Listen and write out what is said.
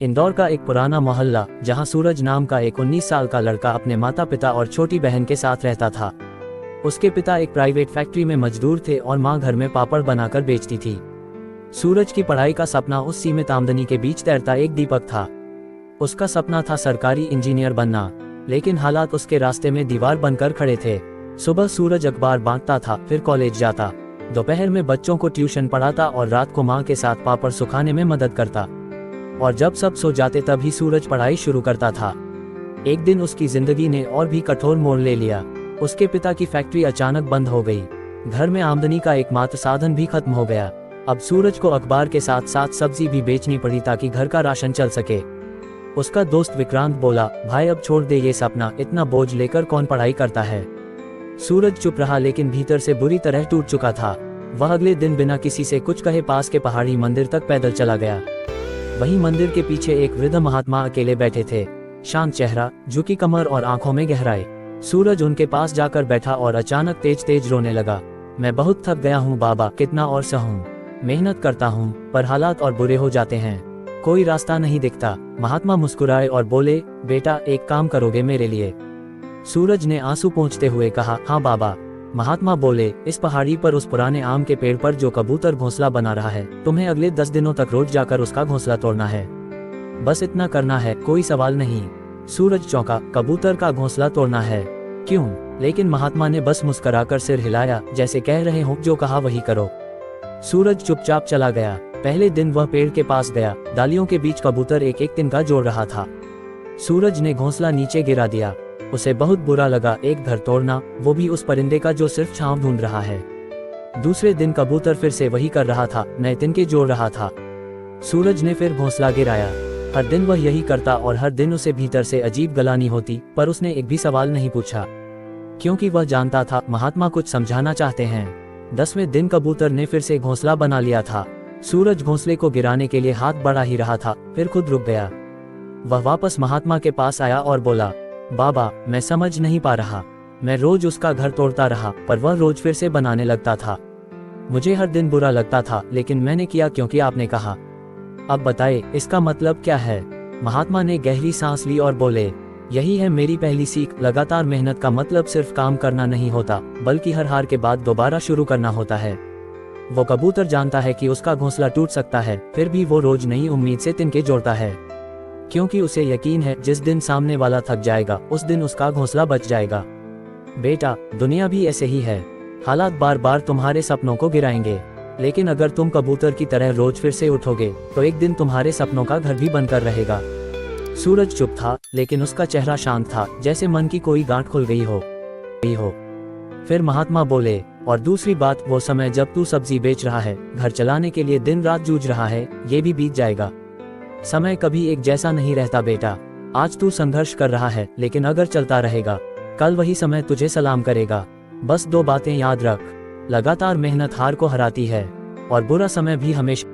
इंदौर का एक पुराना मोहल्ला, जहां सूरज नाम का एक 19 साल का लड़का अपने माता पिता और छोटी बहन के साथ रहता था। उसके पिता एक प्राइवेट फैक्ट्री में मजदूर थे और मां घर में पापड़ बनाकर बेचती थी। सूरज की पढ़ाई का सपना उस सीमित आमदनी के बीच तैरता एक दीपक था। उसका सपना था सरकारी इंजीनियर बनना, लेकिन हालात उसके रास्ते में दीवार बनकर खड़े थे। सुबह सूरज अखबार बांटता था, फिर कॉलेज जाता, दोपहर में बच्चों को ट्यूशन पढ़ाता और रात को मां के साथ पापड़ सुखाने में मदद करता। और जब सब सो जाते तभी सूरज पढ़ाई शुरू करता था। एक दिन उसकी जिंदगी ने और भी कठोर मोड़ ले लिया। उसके पिता की फैक्ट्री अचानक बंद हो गई। घर में आमदनी का एकमात्र साधन भी खत्म हो गया। अब सूरज को अखबार के साथ साथ सब्जी भी बेचनी पड़ी ताकि घर का राशन चल सके। उसका दोस्त विक्रांत बोला, भाई अब छोड़ दे ये सपना, इतना बोझ लेकर कौन पढ़ाई करता है। सूरज चुप रहा, लेकिन भीतर से बुरी तरह टूट चुका था। वह अगले दिन बिना किसी से कुछ कहे पास के पहाड़ी मंदिर तक पैदल चला गया। वहीं मंदिर के पीछे एक वृद्ध महात्मा अकेले बैठे थे, शांत चेहरा, झुकी कमर और आंखों में गहराई। सूरज उनके पास जाकर बैठा और अचानक तेज तेज रोने लगा। मैं बहुत थक गया हूँ बाबा, कितना और सहूं। मेहनत करता हूँ पर हालात और बुरे हो जाते हैं, कोई रास्ता नहीं दिखता। महात्मा मुस्कुराए और बोले, बेटा एक काम करोगे मेरे लिए। सूरज ने आंसू पोंछते हुए कहा, हाँ बाबा। महात्मा बोले, इस पहाड़ी पर उस पुराने आम के पेड़ पर जो कबूतर घोंसला बना रहा है, तुम्हें अगले 10 दिनों तक रोज जाकर उसका घोंसला तोड़ना है। बस इतना करना है, कोई सवाल नहीं। सूरज चौंका, कबूतर का घोंसला तोड़ना है, क्यों? लेकिन महात्मा ने बस मुस्कुराकर सिर हिलाया, जैसे कह रहे हो जो कहा वही करो। सूरज चुपचाप चला गया। पहले दिन वह पेड़ के पास गया, डालियों के बीच कबूतर एक एक तिनका जोड़ रहा था। सूरज ने घोंसला नीचे गिरा दिया। उसे बहुत बुरा लगा, एक घर तोड़ना, वो भी उस परिंदे का जो सिर्फ छांव ढूंढ रहा है। दूसरे दिन कबूतर फिर से वही कर रहा था, नए तिनके जोड़ रहा था। सूरज ने फिर घोंसला गिराया। हर दिन वह यही करता और हर दिन उसे भीतर से अजीब गलानी होती, पर उसने एक भी सवाल नहीं पूछा, क्योंकि वह जानता था महात्मा कुछ समझाना चाहते हैं। 10वें दिन कबूतर ने फिर से घोंसला बना लिया था। सूरज घोंसले को गिराने के लिए हाथ बढ़ा ही रहा था, फिर खुद रुक गया। वह वापस महात्मा के पास आया और बोला, बाबा मैं समझ नहीं पा रहा। मैं रोज उसका घर तोड़ता रहा, पर वह रोज फिर से बनाने लगता था। मुझे हर दिन बुरा लगता था, लेकिन मैंने किया क्योंकि आपने कहा। अब बताए इसका मतलब क्या है? महात्मा ने गहरी सांस ली और बोले, यही है मेरी पहली सीख। लगातार मेहनत का मतलब सिर्फ काम करना नहीं होता, बल्कि हर हार के बाद दोबारा शुरू करना होता है। वो कबूतर जानता है कि उसका घोंसला टूट सकता है, फिर भी वो रोज नई उम्मीद से तिनके जोड़ता है, क्योंकि उसे यकीन है जिस दिन सामने वाला थक जाएगा उस दिन उसका घोंसला बच जाएगा। बेटा, दुनिया भी ऐसे ही है। हालात बार बार तुम्हारे सपनों को गिराएंगे, लेकिन अगर तुम कबूतर की तरह रोज फिर से उठोगे तो एक दिन तुम्हारे सपनों का घर भी बनकर रहेगा। सूरज चुप था, लेकिन उसका चेहरा शांत था, जैसे मन की कोई गांठ खुल गई हो। फिर महात्मा बोले, और दूसरी बात, वो समय जब तू सब्जी बेच रहा है, घर चलाने के लिए दिन रात जूझ रहा है, ये भी बीत जाएगा। समय कभी एक जैसा नहीं रहता बेटा। आज तू संघर्ष कर रहा है, लेकिन अगर चलता रहेगा, कल वही समय तुझे सलाम करेगा। बस 2 बातें याद रख, लगातार मेहनत हार को हराती है, और बुरा समय भी हमेशा